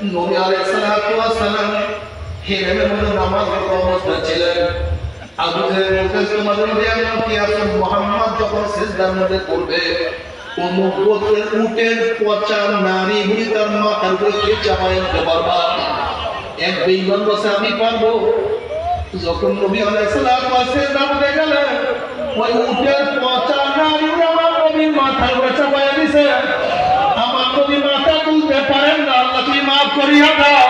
নবী আলাইহিস সালাতু ওয়াস সালাম হেরেমের মধ্যে নামাজরত অবস্থায় ছিলেন। আবু জাহেল বলতেছে, তোমাদের নবী এমন কি আছে, মুহাম্মদ যখন সিজদার মধ্যে পড়বে অমুক গোত্রের উটের পচা নারী গুলি তার মাথার উপরে কে চাপায় দিতে পারবা? এক বেঈমান বলছে, আমি পারবো। যখন নবী আলাইহিস সালাতু ওয়াস সালাম সিজদার মধ্যে গেলেন, ওই উটের পচা নারী আমার নবীর মাথার উপরে চাপায় দিছে। আমার নবী মাথা তুলতে পারেন না, আল্লাহ তুমি মাফ করিয়া দাও।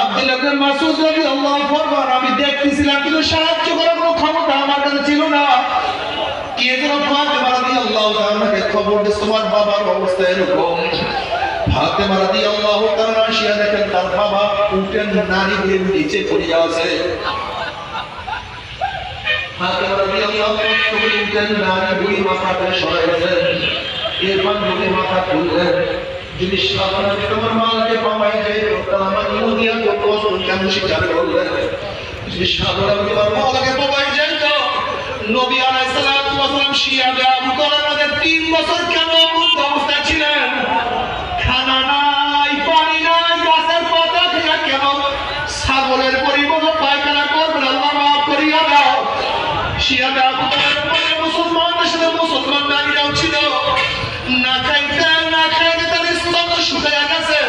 আব্দুল্লাহ ইবনে মাসউদ রাদিয়াল্লাহু আনহু, আমি দেখতেছিলাম কিন্তু সাহায্য করার কোনো ক্ষমতা আমার কাছে ছিল না। কে যেন ফাতেমা রাদিয়াল্লাহু তাআলাকে খবর দিয়েছে, তোমার বাবার অবস্থা এরকম। ফাতেমা রাদিয়াল্লাহু তাআলা আসিয়া দেখেন তার বাবা উটের নারীদের নিচে পড়িয়া আছে। ফাতেমা রাদিয়াল্লাহু তাআলা উটের নারীগুলি মাথাটা সরাইলেন, এরপর নবী মাথা তুললেন। যদি সাধারণ তোমার মালকে পাওয়াই যায় তো আমার নদিয়া তো কষ্ট কেন স্বীকার করলেন? যদি সাধারণ তোমার মালকে পাওয়াই যায় তো নবী আলাইহিস সালাতু ওয়াস সালাম শিয়াবে আবু তালেব মধ্যে 3 বছর কেন অবুদ্ধ অবস্থায় ছিলেন? খানা নাই, পানি নাই, গাছের পাতা খেয়ে কেন ছাগলের পরিবর্তে পায়খানা করবেন? আল্লাহ মাফ করিয়া দাও। শিয়াবে আবু তালেবের মধ্যে মুসলমানদের সাথে মুসলমান নারীরাও ছিল, না খাইতে না খাইতে তাদের স্তন শুকাইয়া গেছে।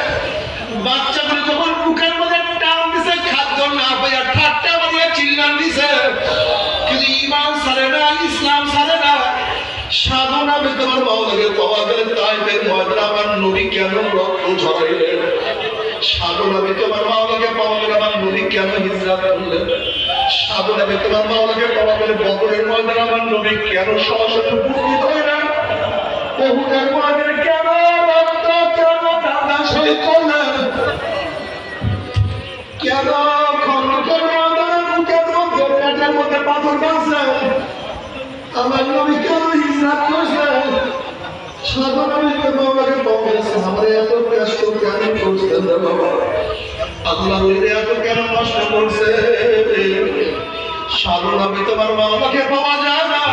বাচ্চাগুলো যখন বুকের মধ্যে টান দিছে, খাদ্য না পাইয়া ঠাট্টা মারিয়া চিল্লান দিছে, কিন্তু ঈমান ছাড়ে না, ইসলাম ছাড়ে না। সাধনা বে তোমার মাওলাকে পাওয়া গেলে তাইফের ময়দানে আমার নবী কেন রক্ত ঝরাইলেন? সাধনা বে তোমার মাওলাকে পাওয়া গেলে আমার নবী কেন হিজরত করলেন? সাধনা বে তোমার মাওলাকে পাওয়া গেলে বদরের ময়দানে আমার নবী কেন সরাসরি উপস্থিত হইলেন? বহুদের ময়দানে কেন রক্ত, কেন দাদা শহীদ করলেন? কেন খন্দকের ময়দানে বুকের মধ্যে পেটের মধ্যে পাথর বাঁধছে? আমার নবী কেন হিজরত করলেন? সাধনা বে তোমার মাওলাকে পাওয়া গেলে সাহাবারা এত কষ্ট কেন করছেন রে বাবা? আল্লাহ বলে এত কেন কষ্ট করছে? সাধনা বে তোমার মাওলাকে পাওয়া যায় না,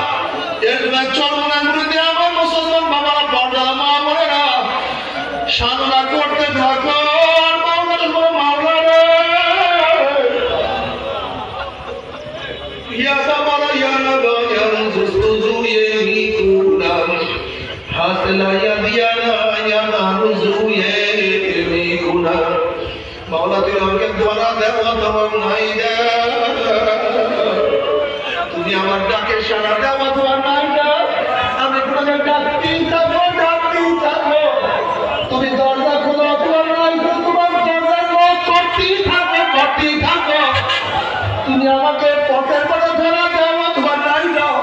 এর চরমনাগুলিতে আমার মুসলমান বাবারা পর্দারা মা বোনেরা সাধনা করতে থাকো। মাওলার মাওলা রে ইয়া বাবারা ইয়া নবা ইয়া রুজু ইকুনা হাসলা ইয়া দিয়ানা ইয়া রুজু ইকুনা। মাওলা তুই আমাকে ধরা দেওয়া তোমার নাই দে, তুমি আমার ডাকে সাড়া দেওয়া তোমার নাই দে। আমি তোমাকে ডাকতেই থাকবো, ডাকতেই থাকবো। তুমি দরজা খোলো তোমার নাই দে, তোমার দরজা লক করতেই থাকবে, করতেই থাকো। তুমি আমাকে পথের পথে ধরা দেওয়া তোমার নাই দাও,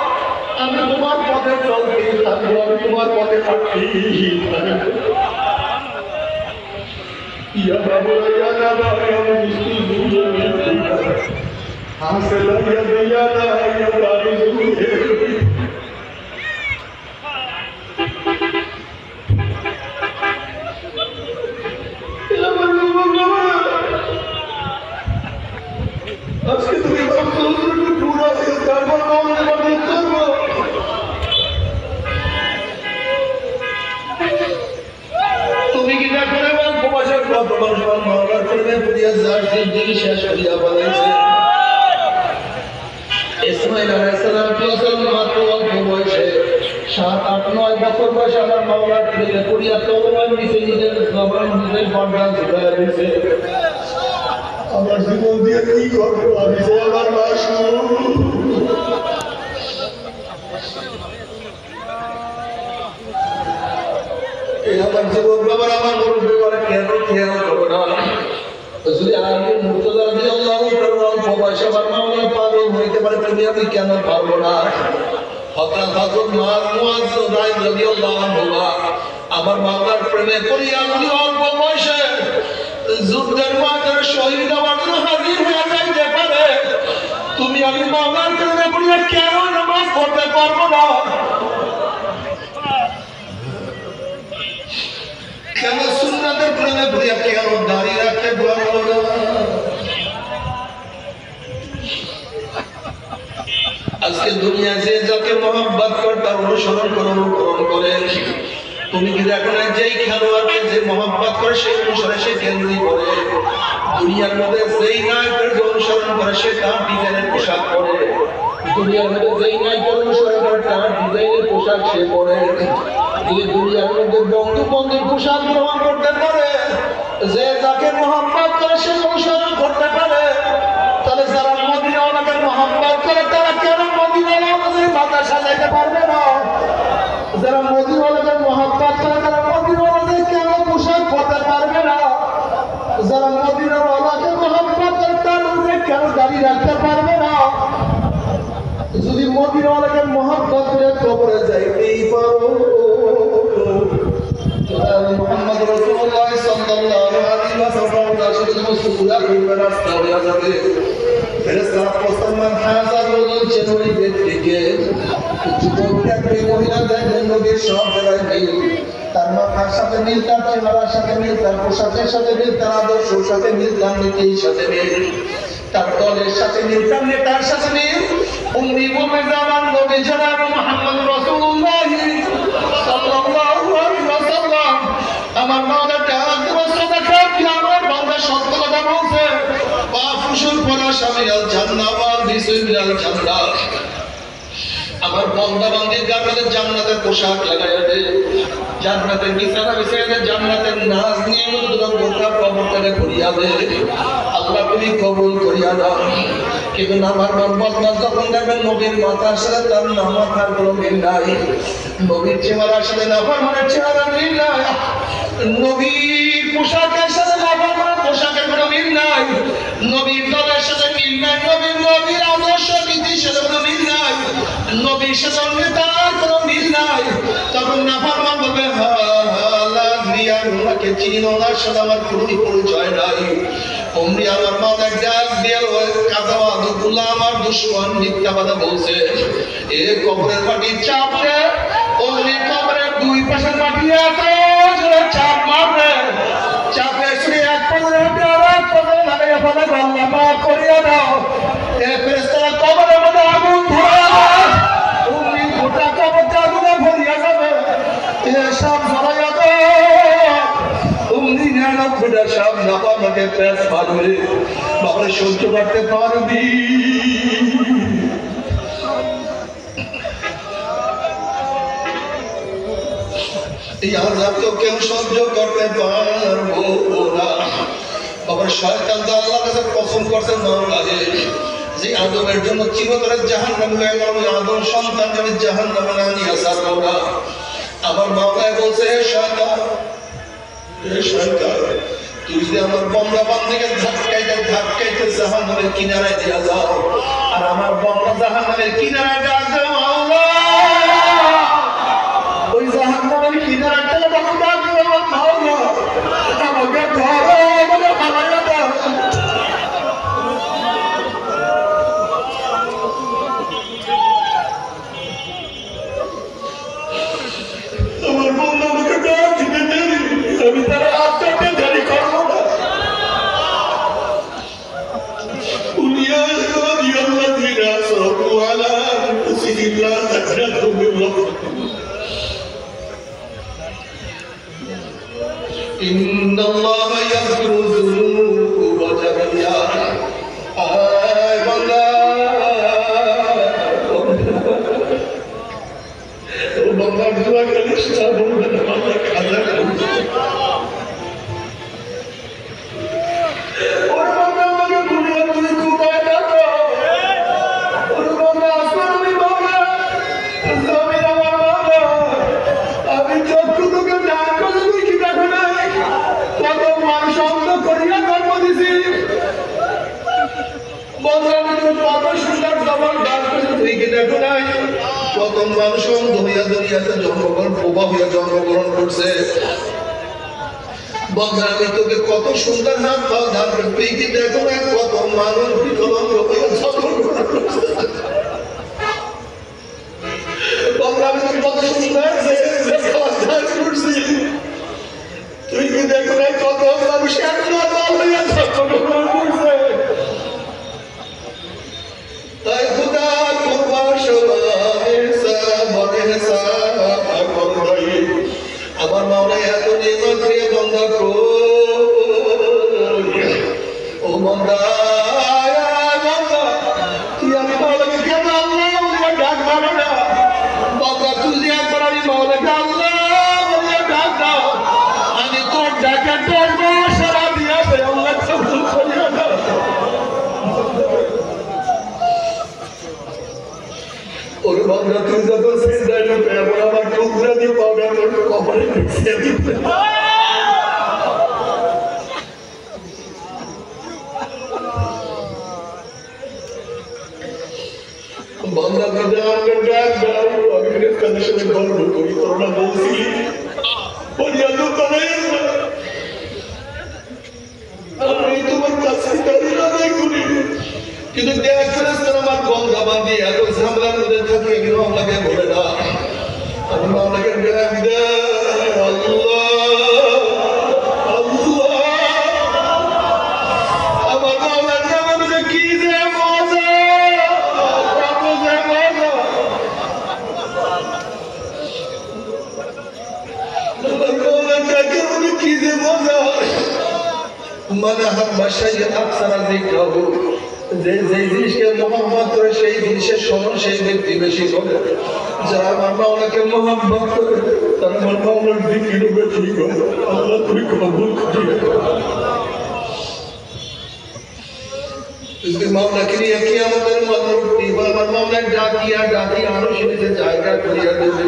আমি তোমার পথে চলতেই থাকবো, আমি তোমার পথে হাঁটতেই থাকবো। ইয়া বাবা ইয়া বাবা ইয়া মুস্তাফা হাসলা ইয়া দিয়ানা ইয়া বারিজু। আজকে তুমি পুরো তারপর মামলা করবো। তুমি কি না করে প্রবাসের মামলার করবে পুরিয়া যার জিন্দগি শেষ করিয়া বলাইছে। ইসমাইল আলাইহিস সালাম মাত্র অল্প বয়সে 7-8-9 বছর বয়সে আমার মামলার প্রেমে পুরিয়া তলোয়ার নিচে নিজের জবান নিজের গর্দান ঝুলাইয়া দিয়েছে। আমার জীবন দিয়ে কি করবো আমি? আমার মাসু আমার জীবন বাবার আমার মুরব্বী করে কেন খেয়াল করবো না? যদি আমি মুর্তজা রাদিয়াল্লাহু তাআলা অল্প বয়সে আমার মাওলা পাগল হইতে পারে, তুমি আমি কেন পারবো না? হযরত মুআয রাদিয়াল্লাহু আনহু আমার মাওলার প্রেমে পড়িয়া উনি অল্প বয়সে যুদ্ধের ময়দানে শহীদ হওয়ার জন্য হাজির হয়ে যাইতে পারে, তুমি আমি মাওলার প্রেমে পড়িয়া কেন নামাজ পড়তে পারবো না? কেন সুন্নাতের প্রেমে পড়িয়া কেন দাঁড়িয়ে রাখতে পারবো না? আজকে দুনিয়া যে যাকে মহব্বত করে তার অনুসরণ করে তুমি কি দেখো না যেই খেলোয়াড়কে যে মহব্বত করে সেই অনুসারে সে কেন্দ্রি করে, দুনিয়ার মধ্যে যেই নায়কের অনুসরণ করে সে তার ডিজাইনের পোশাক পরে, দুনিয়ার মধ্যে যেই নায়কের অনুসরণ করে তার ডিজাইনের পোশাক সে পরে। এই দুনিয়ার মধ্যে বন্ধু বন্ধুর পোশাক গ্রহণ করতে পারে, যে যাকে মহব্বত করে সে অনুসরণ করতে পারে। তাহলে যারা মদিনাওয়ালাকে মহব্বত করে তারা কেন মদিনাওয়ালা অনুযায়ী মাথা সাজাইতে পারবে না? যারা মদিনাওয়ালাকে মহব্বত করে তারা মদিনাওয়ালাদের কেন পোশাক পরতে পারবে না? যারা মদিনাওয়ালাকে মহব্বত করে তার অনুযায়ী কেন দাড়ি রাখতে পারবে না? যদি মদিনাওয়ালাকে মহব্বত করে কবরে যাইতেই পারো, মুহাম্মদ রাসূলুল্লাহ সাল্লাল্লাহু আলাইহি ওয়াসাল্লাম রাসূলের মুসুলা করবে রাস্তা হয়ে যাবে। ফেরেশতারা মুসলমান হাজার বলুন চেনই ব্যক্তিকে যুবককে মহিলা দেখবেন নবীর সব জায়গায় মিল, তার মাথার সাথে মিল, তার চেহারার সাথে মিল, তার পোশাকের সাথে মিল, তার আদর্শের সাথে মিল, তার নীতির সাথে মিল, তার দলের সাথে মিল, তার নেতার সাথে মিল। উম্মি বলবে জামান নবী জনাব মুহাম্মদ রাসূলুল্লাহ সাল্লাল্লাহু আলাইহি ওয়াসাল্লাম আমার মাওলাটা সাদাকা কি আমার বান্দা সত্য কথা বলছে। বাফুসুল পরা শামিয়াল জান্নাত ওয়া বিসমিল্লাল জান্নাত, আমার বান্দা বান্দির গায়ে জান্নাতের পোশাক লাগায়া দে, জান্নাতের বিছানা বিছায়া দে, জান্নাতের নাজ নিয়ামত গুলো গোটা কবরটাকে করিয়া দে। আল্লাহ তুমি কবুল করিয়া দাও। কিন্তু আমার বান্দা যখন দেখবেন নবীর মাথার সাথে তার মাথার কোনো মিল নাই, নবীর চেহারার সাথে নাফরমানের চেহারা মিল নাই, নবীর পোশাকের সাথে নাফরমানের পোশাকের কোনো মিল নাই, নবীর দলের সাথে মিল নাই, নবীর আদর্শ নীতির সাথে কোনো মিল নাই, নবীর সাথে নেতার কোনো মিল নাই। তখন নাফরমান বলবে আমাকে চিনো না, সাথে আমার কোনো পরিচয় নাই। অমনি আমার মাথায় ডাক দিয়ে কাজাওয়া দুগুলা আমার দুশ্মন মিথ্যা কথা বলছে। এ কবরের মাটি চাপলে অমনি কবরের দুই পাশে মাটি এত জোরে চাপ মারবে, চাপে শুনে এক পাশে আর এক পাশে লাগাইয়া ফেলে আল্লাহ মাফ করিয়া দাও। এ ফেরেশতারা কবরের মধ্যে আগুন ধরাবে, অমনি গোটা কবরটা আগুনে ভরিয়া যাবে। এ সব জ্বালাইয়া দাও, অমনি নিরানব্বইটা সব নাপাকে প্যাঁচ মারবে। বাবা সহ্য করতে পারবি? এই আযাব তো কেউ সহ্য করতে পারবো না। বাবার শয়তান তো আল্লাহর কাছে কসম করছে মাওলা যে আদমের জন্য চিরতরে জাহান্নাম হয়ে গেল, আদম সন্তান আমি জাহান্নামে না নিয়ে ছাড়বো না। আমার মাওলায় বলছে হে শয়তান, হে শয়তান, তুই যদি আমার বান্দা বান্দিকে ধাক্কাইতে জাহান্নামের কিনারায় দিয়া যাও, আর আমার বান্দা জাহান্নামের কিনারায় ডাক দাও আল্লাহ, ওই জাহান্নামের কিনারায় ডাক দাও মাওলা, আমাকে ধরো, আমাকে ফালাইয়া দাও। আমার বান্দা আমাকে ডাক দিতে দেরি, আমি তার আত্মাকে দেরি করবো না। উনিয়া ইয়াল্লাযিনা সাবু আলা আনফুসিহিম লা তাকনাতু মিন রাহমাতিল্লাহ, ইন্নাল্লাহা ইয়াগফিরু যুনুবা জামিআ। আয় বান্দা, ও বান্দা দোয়া করিস না, বলবে না বান্দা কাজা করিস। ওরে বান্দা আমাকে দুনিয়া তুই কোথায় দেখো, ওরে বান্দা আসমান আমি বাবা, জমিন আমার বাবা, আমি চক্ষু তোকে দান করে তুই কি দেখো নাই, কত মানুষ অন্ধ করিয়া জন্ম দিছি। বান্দা আমি তোর কত সুন্দর জবান দান করে তুই কি দেখো নাই, কত মানুষ অন্ধ হইয়া দুনিয়াতে জন্মগ্রহণ প্রভাব হইয়া জন্মগ্রহণ করছে। বান্দা আমি তোকে কত সুন্দর হাত পা দান করে তুই কি দেখো না, কত মানুষ বিকলাঙ্গ হইয়া জন্মগ্রহণ করছে। বান্দা আমি তোকে কত সুন্দর দান করছি, তুই কি দেখো না, কত মানুষ একলা হইয়া জন্মগ্রহণ করছে। তাই খোদা করবার সময় বান্দা তুই যত সিজদায় ঢুকে এবার আমার টুকরা দিয়ে পাবে আমার কবরে ঢুকিয়ে দিবে বান্দা কাজে আমাকে ডাক দাও আমি এর কাছে সাথে গল্প করি তোরা বলছিলি পরিয়াদু করে আমি তোমার কাছে দাঁড়িয়ে আদায় করি কিন্তু দেখ ফেরেশতা আমার গঙ্গা বাঁধি এত ঝামেলার মধ্যে থাকি আমি মাওলাকে বলে না আমি মাওলাকে ডাক দেয় আল্লাহ আল্লাহ আমার মাওলার নামে যে কি যে মজা কত যে মজা আমার মাওলার ডাকে মনে কি যে মজা मन हम शय अक्सर जिक्र যে জিনিসকে মোহাম্মত করে সেই জিনিসের স্মরণ সেই ব্যক্তি বেশি করে যারা আমার মাওলাকে মোহাম্মত করে তারা আমার মাওলার জিকির বেশি করে আল্লাহ তুমি কবুল করিও इसके मामला के लिए कियामतेर मात्र उठती আমার মাওলার ডাকি আরো শুনতে জায়গা করিয়া দেবে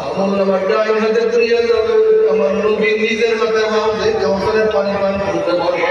আমার নামার ডাইন হাতে করিয়া যাবে আমার নবী নিজের মাথায় মাউতে কাউসারের পানি পান করতে পারবে